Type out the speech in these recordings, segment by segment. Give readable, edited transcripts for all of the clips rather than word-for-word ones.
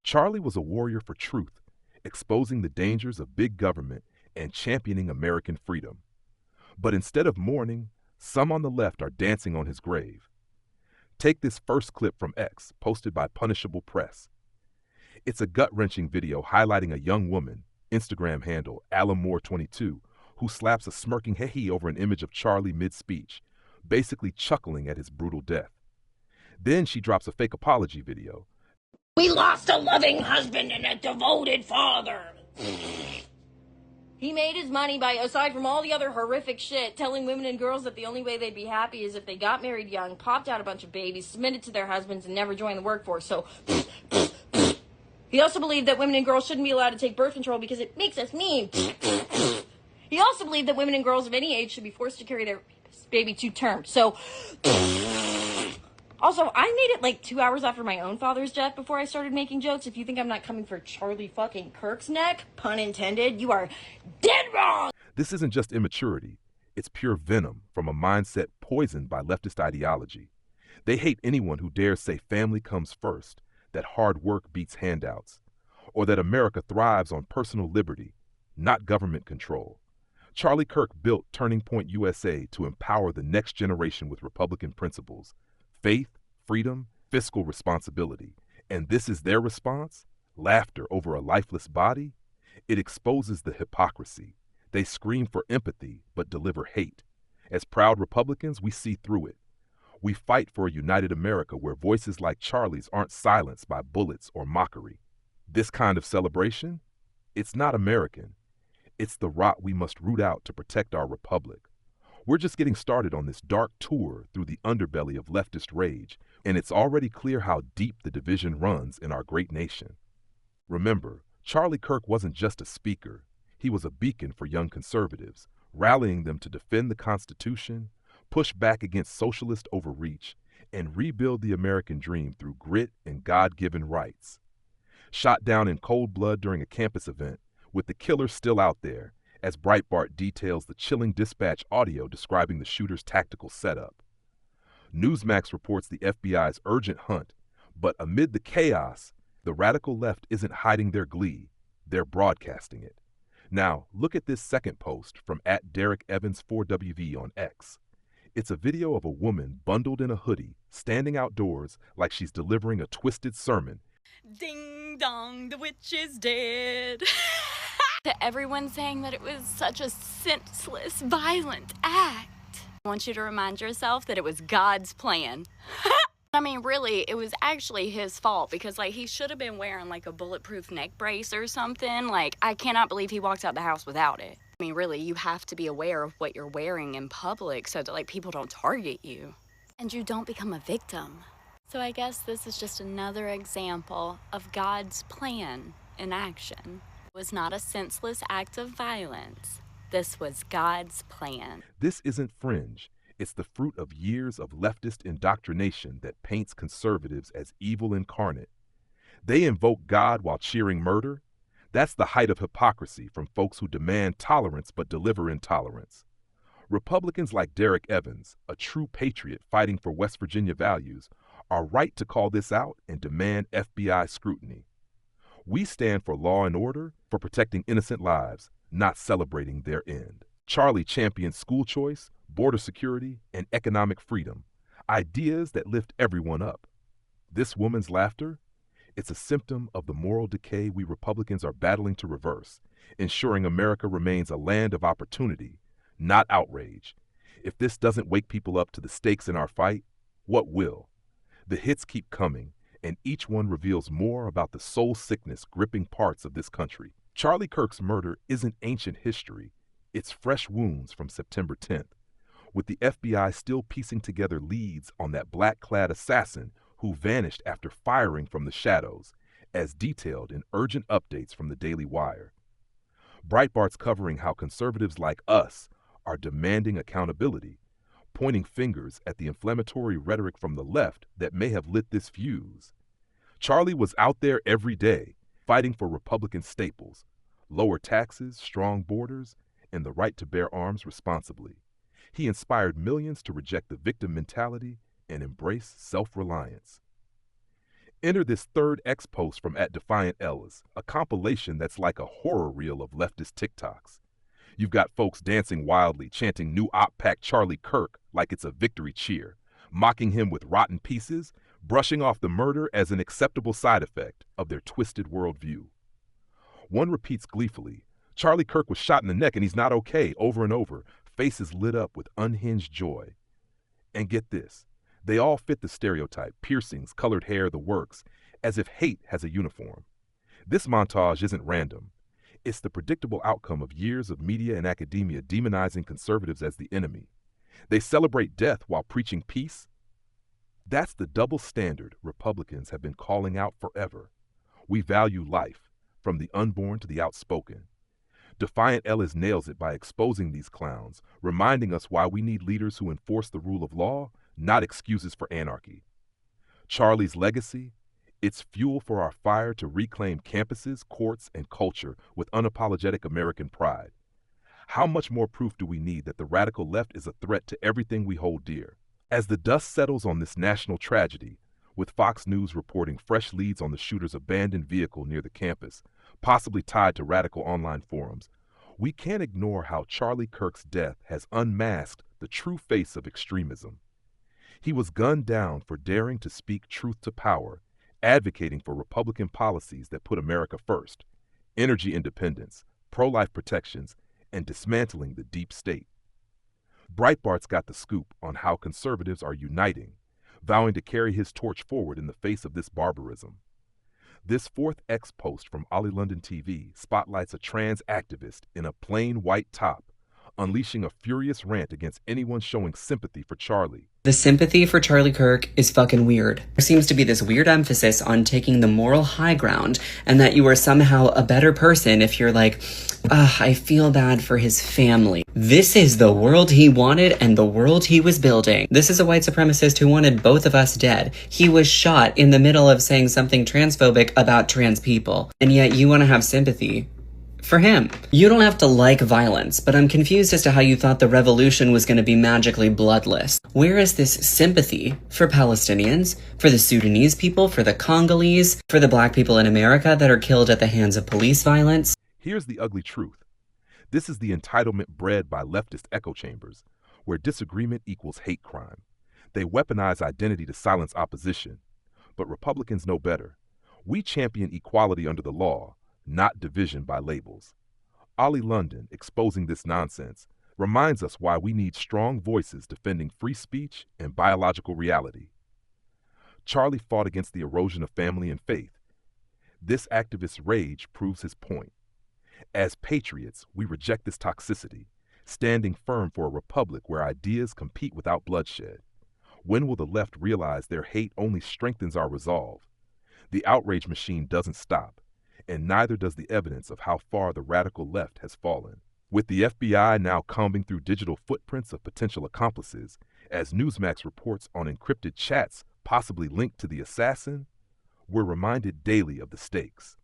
Charlie was a warrior for truth, exposing the dangers of big government and championing American freedom. But instead of mourning, some on the left are dancing on his grave. Take this first clip from X, posted by Punishable Press. It's a gut-wrenching video highlighting a young woman, Instagram handle Alamore22, who slaps a smirking hehe over an image of Charlie mid-speech, basically chuckling at his brutal death. Then she drops a fake apology video. We lost a loving husband and a devoted father. He made his money by, aside from all the other horrific shit, telling women and girls that the only way they'd be happy is if they got married young, popped out a bunch of babies, submitted to their husbands, and never joined the workforce. So, he also believed that women and girls shouldn't be allowed to take birth control because it makes us mean. He also believed that women and girls of any age should be forced to carry their baby to term. So, also, I made it like 2 hours after my own father's death before I started making jokes. If you think I'm not coming for Charlie fucking Kirk's neck, pun intended, you are dead wrong. This isn't just immaturity. It's pure venom from a mindset poisoned by leftist ideology. They hate anyone who dares say family comes first, that hard work beats handouts, or that America thrives on personal liberty, not government control. Charlie Kirk built Turning Point USA to empower the next generation with Republican principles: faith, freedom, fiscal responsibility. And this is their response? Laughter over a lifeless body? It exposes the hypocrisy. They scream for empathy, but deliver hate. As proud Republicans, we see through it. We fight for a united America where voices like Charlie's aren't silenced by bullets or mockery. This kind of celebration? It's not American. It's the rot we must root out to protect our republic. We're just getting started on this dark tour through the underbelly of leftist rage, and it's already clear how deep the division runs in our great nation. Remember, Charlie Kirk wasn't just a speaker. He was a beacon for young conservatives, rallying them to defend the Constitution, push back against socialist overreach, and rebuild the American dream through grit and God-given rights. Shot down in cold blood during a campus event, with the killer still out there, as Breitbart details the chilling dispatch audio describing the shooter's tactical setup. Newsmax reports the FBI's urgent hunt, but amid the chaos, the radical left isn't hiding their glee, they're broadcasting it. Now, look at this second post from @DerekEvans4WV on X. It's a video of a woman bundled in a hoodie, standing outdoors like she's delivering a twisted sermon. Ding dong, the witch is dead. To everyone saying that it was such a senseless, violent act. I want you to remind yourself that it was God's plan. I mean, really, it was actually his fault because, like, he should have been wearing, like, a bulletproof neck brace or something. Like, I cannot believe he walked out the house without it. I mean, really, you have to be aware of what you're wearing in public so that, like, people don't target you. And you don't become a victim. So I guess this is just another example of God's plan in action. It was not a senseless act of violence. This was God's plan. This isn't fringe. It's the fruit of years of leftist indoctrination that paints conservatives as evil incarnate. They invoke God while cheering murder. That's the height of hypocrisy from folks who demand tolerance but deliver intolerance. Republicans like Derek Evans, a true patriot fighting for West Virginia values, are right to call this out and demand FBI scrutiny. We stand for law and order, for protecting innocent lives, not celebrating their end. Charlie champions school choice, border security, and economic freedom, ideas that lift everyone up. This woman's laughter? It's a symptom of the moral decay we Republicans are battling to reverse, ensuring America remains a land of opportunity, not outrage. If this doesn't wake people up to the stakes in our fight, what will? The hits keep coming, and each one reveals more about the soul sickness gripping parts of this country. Charlie Kirk's murder isn't ancient history. It's fresh wounds from September 10th, with the FBI still piecing together leads on that black-clad assassin who vanished after firing from the shadows, as detailed in urgent updates from the Daily Wire. Breitbart's covering how conservatives like us are demanding accountability, pointing fingers at the inflammatory rhetoric from the left that may have lit this fuse. Charlie was out there every day, fighting for Republican staples: lower taxes, strong borders, and the right to bear arms responsibly. He inspired millions to reject the victim mentality and embrace self-reliance. Enter this third X post from @DefiantEllis, a compilation that's like a horror reel of leftist TikToks. You've got folks dancing wildly, chanting new op pack Charlie Kirk like it's a victory cheer, mocking him with rotten pieces, brushing off the murder as an acceptable side effect of their twisted worldview. One repeats gleefully, Charlie Kirk was shot in the neck and he's not okay, over and over, faces lit up with unhinged joy. And get this, they all fit the stereotype, piercings, colored hair, the works, as if hate has a uniform. This montage isn't random. It's the predictable outcome of years of media and academia demonizing conservatives as the enemy. They celebrate death while preaching peace. That's the double standard Republicans have been calling out forever. We value life, from the unborn to the outspoken. DefiantEllis nails it by exposing these clowns, reminding us why we need leaders who enforce the rule of law, not excuses for anarchy. Charlie's legacy? It's fuel for our fire to reclaim campuses, courts, and culture with unapologetic American pride. How much more proof do we need that the radical left is a threat to everything we hold dear? As the dust settles on this national tragedy, with Fox News reporting fresh leads on the shooter's abandoned vehicle near the campus, possibly tied to radical online forums, we can't ignore how Charlie Kirk's death has unmasked the true face of extremism. He was gunned down for daring to speak truth to power, advocating for Republican policies that put America first, energy independence, pro-life protections, and dismantling the deep state. Breitbart's got the scoop on how conservatives are uniting, vowing to carry his torch forward in the face of this barbarism. This fourth X post from Ollie London TV spotlights a trans activist in a plain white top, unleashing a furious rant against anyone showing sympathy for Charlie. The sympathy for Charlie Kirk is fucking weird. There seems to be this weird emphasis on taking the moral high ground and that you are somehow a better person if you're like, I feel bad for his family. This is the world he wanted and the world he was building. This is a white supremacist who wanted both of us dead. He was shot in the middle of saying something transphobic about trans people. And yet you want to have sympathy for him. You don't have to like violence, but I'm confused as to how you thought the revolution was going to be magically bloodless. Where is this sympathy for Palestinians, for the Sudanese people, for the Congolese, for the black people in America that are killed at the hands of police violence? Here's the ugly truth. This is the entitlement bred by leftist echo chambers, where disagreement equals hate crime. They weaponize identity to silence opposition. But Republicans know better. We champion equality under the law, not division by labels. Ollie London, exposing this nonsense, reminds us why we need strong voices defending free speech and biological reality. Charlie fought against the erosion of family and faith. This activist's rage proves his point. As patriots, we reject this toxicity, standing firm for a republic where ideas compete without bloodshed. When will the left realize their hate only strengthens our resolve? The outrage machine doesn't stop, and neither does the evidence of how far the radical left has fallen. With the FBI now combing through digital footprints of potential accomplices, as Newsmax reports on encrypted chats possibly linked to the assassin, we're reminded daily of the stakes.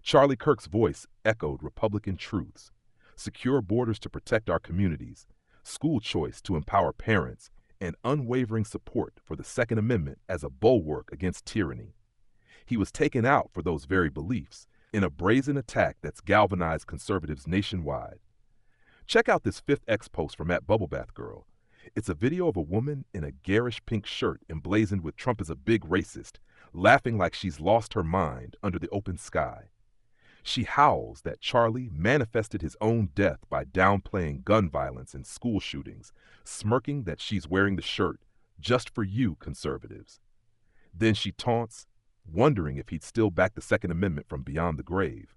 Charlie Kirk's voice echoed Republican truths: secure borders to protect our communities, school choice to empower parents, and unwavering support for the Second Amendment as a bulwark against tyranny. He was taken out for those very beliefs in a brazen attack that's galvanized conservatives nationwide. Check out this fifth X post from @BubbleBathGirl. It's a video of a woman in a garish pink shirt emblazoned with "Trump is a big racist," laughing like she's lost her mind under the open sky. She howls that Charlie manifested his own death by downplaying gun violence and school shootings, smirking that she's wearing the shirt just for you, conservatives. Then she taunts, wondering if he'd still back the Second Amendment from beyond the grave.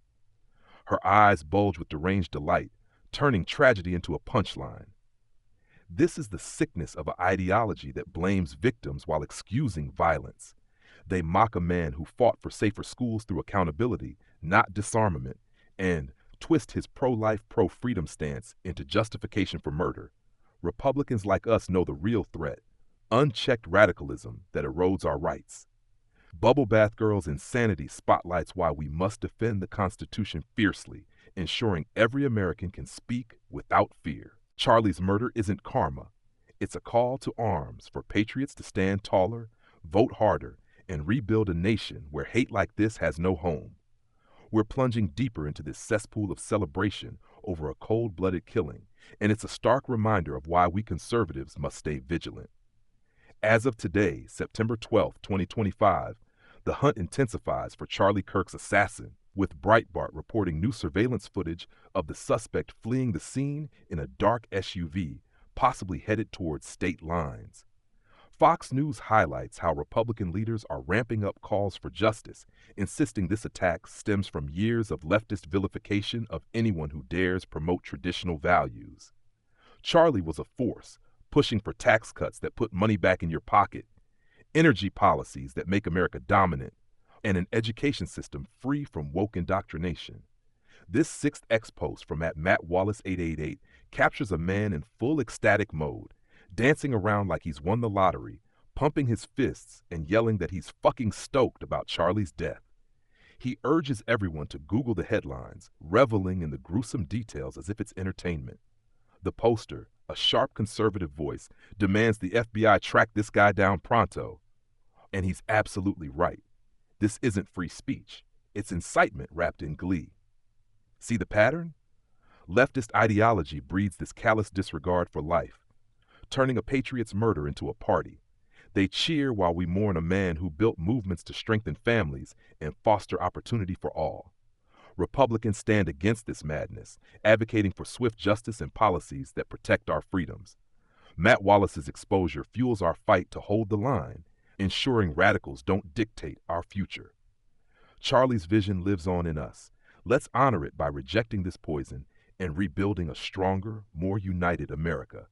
Her eyes bulge with deranged delight, turning tragedy into a punchline. This is the sickness of an ideology that blames victims while excusing violence. They mock a man who fought for safer schools through accountability, not disarmament, and twist his pro-life, pro-freedom stance into justification for murder. Republicans like us know the real threat: unchecked radicalism that erodes our rights. Bubble Bath Girl's insanity spotlights why we must defend the Constitution fiercely, ensuring every American can speak without fear. Charlie's murder isn't karma. It's a call to arms for patriots to stand taller, vote harder, and rebuild a nation where hate like this has no home. We're plunging deeper into this cesspool of celebration over a cold-blooded killing, and it's a stark reminder of why we conservatives must stay vigilant. As of today, September 12, 2025, the hunt intensifies for Charlie Kirk's assassin, with Breitbart reporting new surveillance footage of the suspect fleeing the scene in a dark SUV, possibly headed towards state lines. Fox News highlights how Republican leaders are ramping up calls for justice, insisting this attack stems from years of leftist vilification of anyone who dares promote traditional values. Charlie was a force, pushing for tax cuts that put money back in your pocket, energy policies that make America dominant, and an education system free from woke indoctrination. This sixth X post from @MattWallace888 captures a man in full ecstatic mode, dancing around like he's won the lottery, pumping his fists and yelling that he's fucking stoked about Charlie's death. He urges everyone to Google the headlines, reveling in the gruesome details as if it's entertainment. The poster, a sharp conservative voice, demands the FBI track this guy down pronto. And he's absolutely right. This isn't free speech. It's incitement wrapped in glee. See the pattern? Leftist ideology breeds this callous disregard for life, turning a patriot's murder into a party. They cheer while we mourn a man who built movements to strengthen families and foster opportunity for all. Republicans stand against this madness, advocating for swift justice and policies that protect our freedoms. Matt Wallace's exposure fuels our fight to hold the line, ensuring radicals don't dictate our future. Charlie's vision lives on in us. Let's honor it by rejecting this poison and rebuilding a stronger, more united America.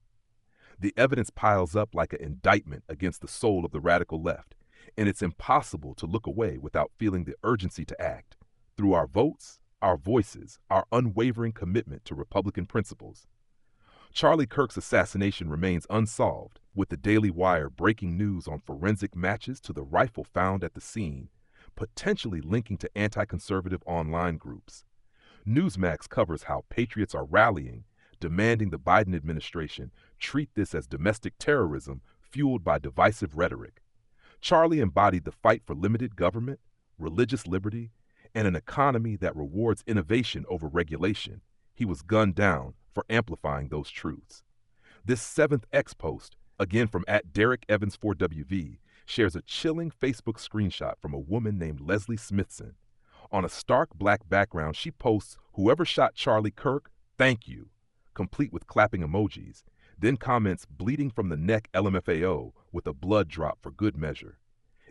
The evidence piles up like an indictment against the soul of the radical left, and it's impossible to look away without feeling the urgency to act through our votes, our voices, our unwavering commitment to Republican principles. Charlie Kirk's assassination remains unsolved, with the Daily Wire breaking news on forensic matches to the rifle found at the scene, potentially linking to anti-conservative online groups. Newsmax covers how patriots are rallying, demanding the Biden administration treat this as domestic terrorism fueled by divisive rhetoric. Charlie embodied the fight for limited government, religious liberty, and an economy that rewards innovation over regulation. He was gunned down for amplifying those truths. This seventh X post, again from @DerekEvans4WV, shares a chilling Facebook screenshot from a woman named Leslie Smithson. On a stark black background, she posts, "Whoever shot Charlie Kirk, thank you," complete with clapping emojis, then comments, "bleeding from the neck LMFAO," with a blood drop for good measure.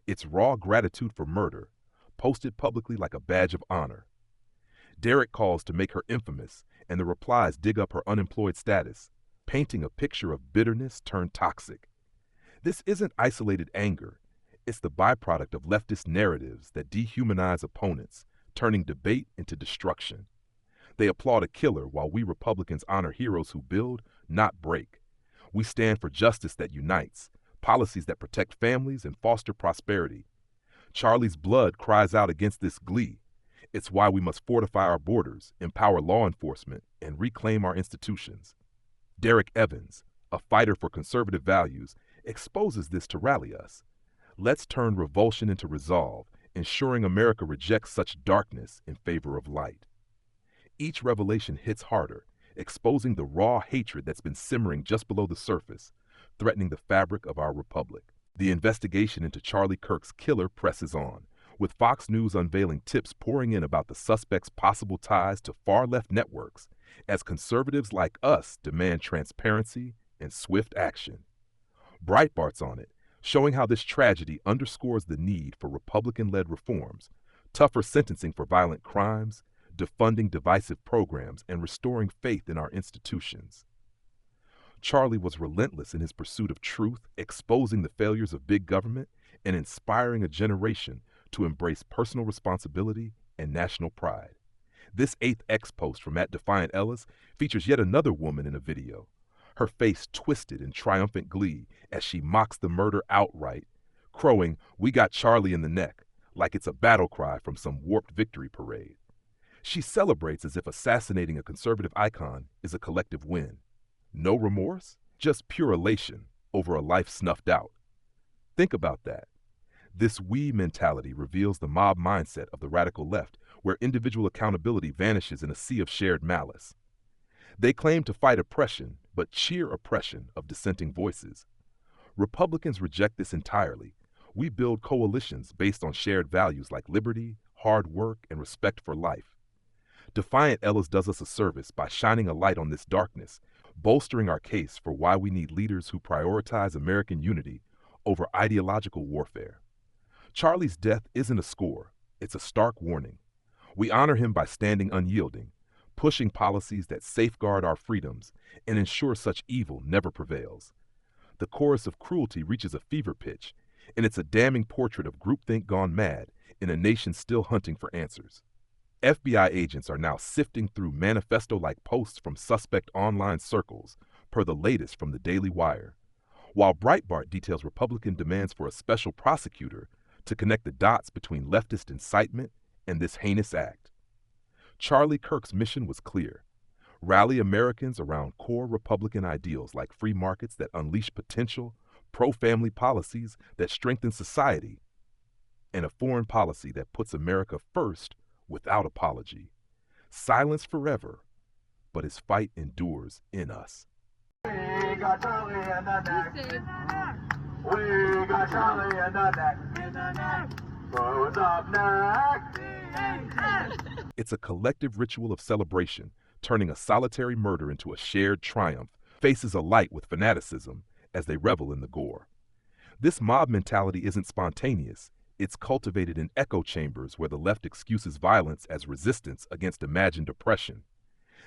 It's raw gratitude for murder, posted publicly like a badge of honor. Derek calls to make her infamous, and the replies dig up her unemployed status, painting a picture of bitterness turned toxic. This isn't isolated anger. It's the byproduct of leftist narratives that dehumanize opponents, turning debate into destruction. They applaud a killer while we Republicans honor heroes who build, not break. We stand for justice that unites, policies that protect families and foster prosperity. Charlie's blood cries out against this glee. It's why we must fortify our borders, empower law enforcement, and reclaim our institutions. Derek Evans, a fighter for conservative values, exposes this to rally us. Let's turn revulsion into resolve, ensuring America rejects such darkness in favor of light. Each revelation hits harder, exposing the raw hatred that's been simmering just below the surface, threatening the fabric of our republic. The investigation into Charlie Kirk's killer presses on, with Fox News unveiling tips pouring in about the suspect's possible ties to far-left networks, as conservatives like us demand transparency and swift action. Breitbart's on it, showing how this tragedy underscores the need for Republican-led reforms, tougher sentencing for violent crimes, defunding divisive programs, and restoring faith in our institutions. Charlie was relentless in his pursuit of truth, exposing the failures of big government and inspiring a generation to embrace personal responsibility and national pride. This 8th X post from @DefiantEllis features yet another woman in a video, her face twisted in triumphant glee as she mocks the murder outright, crowing, "We got Charlie in the neck," like it's a battle cry from some warped victory parade. She celebrates as if assassinating a conservative icon is a collective win. No remorse, just pure elation over a life snuffed out. Think about that. This we mentality reveals the mob mindset of the radical left, where individual accountability vanishes in a sea of shared malice. They claim to fight oppression, but cheer oppression of dissenting voices. Republicans reject this entirely. We build coalitions based on shared values like liberty, hard work, and respect for life. Defiant Ellis does us a service by shining a light on this darkness, bolstering our case for why we need leaders who prioritize American unity over ideological warfare. Charlie's death isn't a score, it's a stark warning. We honor him by standing unyielding, pushing policies that safeguard our freedoms and ensure such evil never prevails. The chorus of cruelty reaches a fever pitch, and it's a damning portrait of groupthink gone mad in a nation still hunting for answers. FBI agents are now sifting through manifesto-like posts from suspect online circles, per the latest from the Daily Wire, while Breitbart details Republican demands for a special prosecutor to connect the dots between leftist incitement and this heinous act. Charlie Kirk's mission was clear: rally Americans around core Republican ideals like free markets that unleash potential, pro-family policies that strengthen society, and a foreign policy that puts America first without apology. Silence forever, but his fight endures in us. We got Charlie in the neck. We got Charlie in the neck. Who's up next? It's a collective ritual of celebration, turning a solitary murder into a shared triumph, faces alight with fanaticism as they revel in the gore. This mob mentality isn't spontaneous. It's cultivated in echo chambers where the left excuses violence as resistance against imagined oppression.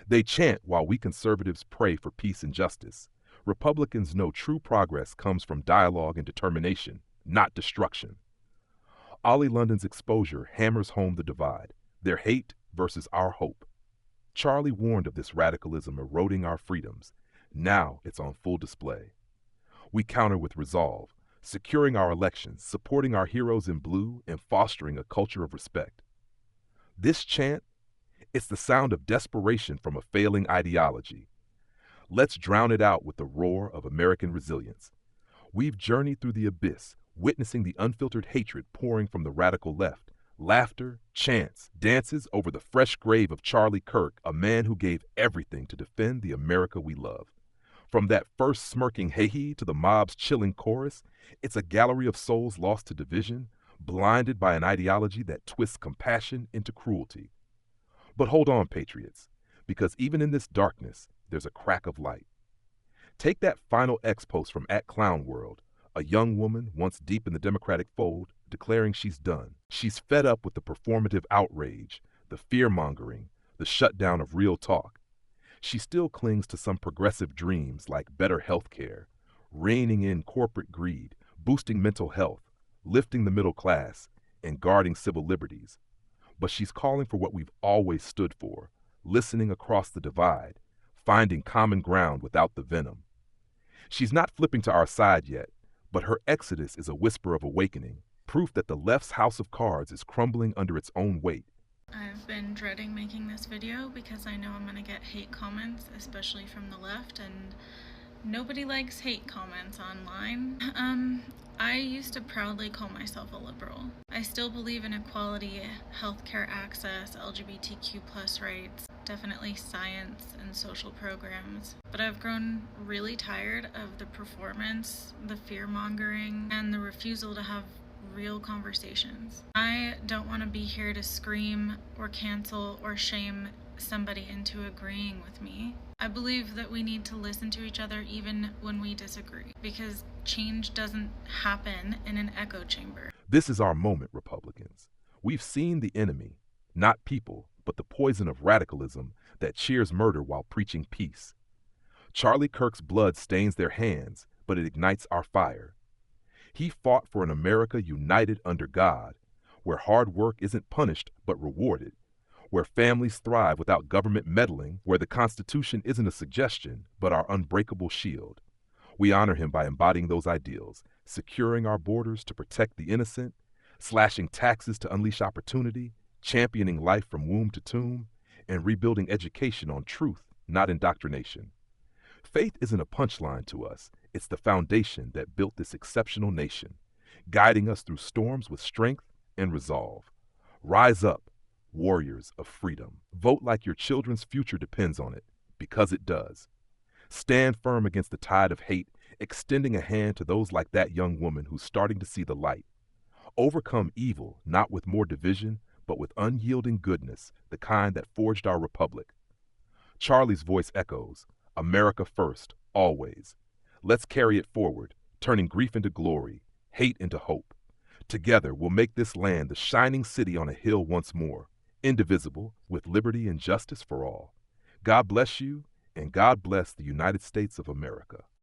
They chant while we conservatives pray for peace and justice. Republicans know true progress comes from dialogue and determination, not destruction. Ollie London's exposure hammers home the divide, their hate versus our hope. Charlie warned of this radicalism eroding our freedoms. Now it's on full display. We counter with resolve, securing our elections, supporting our heroes in blue, and fostering a culture of respect. This chant, it's the sound of desperation from a failing ideology. Let's drown it out with the roar of American resilience. We've journeyed through the abyss, witnessing the unfiltered hatred pouring from the radical left. Laughter, chants, dances over the fresh grave of Charlie Kirk, a man who gave everything to defend the America we love. From that first smirking hehe to the mob's chilling chorus, it's a gallery of souls lost to division, blinded by an ideology that twists compassion into cruelty. But hold on, patriots, because even in this darkness, there's a crack of light. Take that final X post from @ClownWorld, a young woman once deep in the Democratic fold, declaring she's done. She's fed up with the performative outrage, the fear-mongering, the shutdown of real talk. She still clings to some progressive dreams like better health care, reining in corporate greed, boosting mental health, lifting the middle class, and guarding civil liberties. But she's calling for what we've always stood for, listening across the divide, finding common ground without the venom. She's not flipping to our side yet, but her exodus is a whisper of awakening, proof that the left's house of cards is crumbling under its own weight. I've been dreading making this video because I know I'm gonna get hate comments, especially from the left, and nobody likes hate comments online. I used to proudly call myself a liberal. I still believe in equality, healthcare access, LGBTQ+ rights, definitely science and social programs. But I've grown really tired of the performance, the fear-mongering, and the refusal to have real conversations. I don't want to be here to scream or cancel or shame somebody into agreeing with me. I believe that we need to listen to each other even when we disagree, because change doesn't happen in an echo chamber. This is our moment, Republicans. We've seen the enemy, not people, but the poison of radicalism that cheers murder while preaching peace. Charlie Kirk's blood stains their hands, but it ignites our fire. He fought for an America united under God, where hard work isn't punished but rewarded, where families thrive without government meddling, where the Constitution isn't a suggestion but our unbreakable shield. We honor him by embodying those ideals, securing our borders to protect the innocent, slashing taxes to unleash opportunity, championing life from womb to tomb, and rebuilding education on truth, not indoctrination. Faith isn't a punchline to us. It's the foundation that built this exceptional nation. guiding us through storms with strength and resolve. Rise up, warriors of freedom. Vote like your children's future depends on it, because it does. Stand firm against the tide of hate, extending a hand to those like that young woman who's starting to see the light. Overcome evil, not with more division, but with unyielding goodness, the kind that forged our republic. Charlie's voice echoes, America first, always. Let's carry it forward, turning grief into glory, hate into hope. Together, we'll make this land the shining city on a hill once more, indivisible, with liberty and justice for all. God bless you, and God bless the United States of America.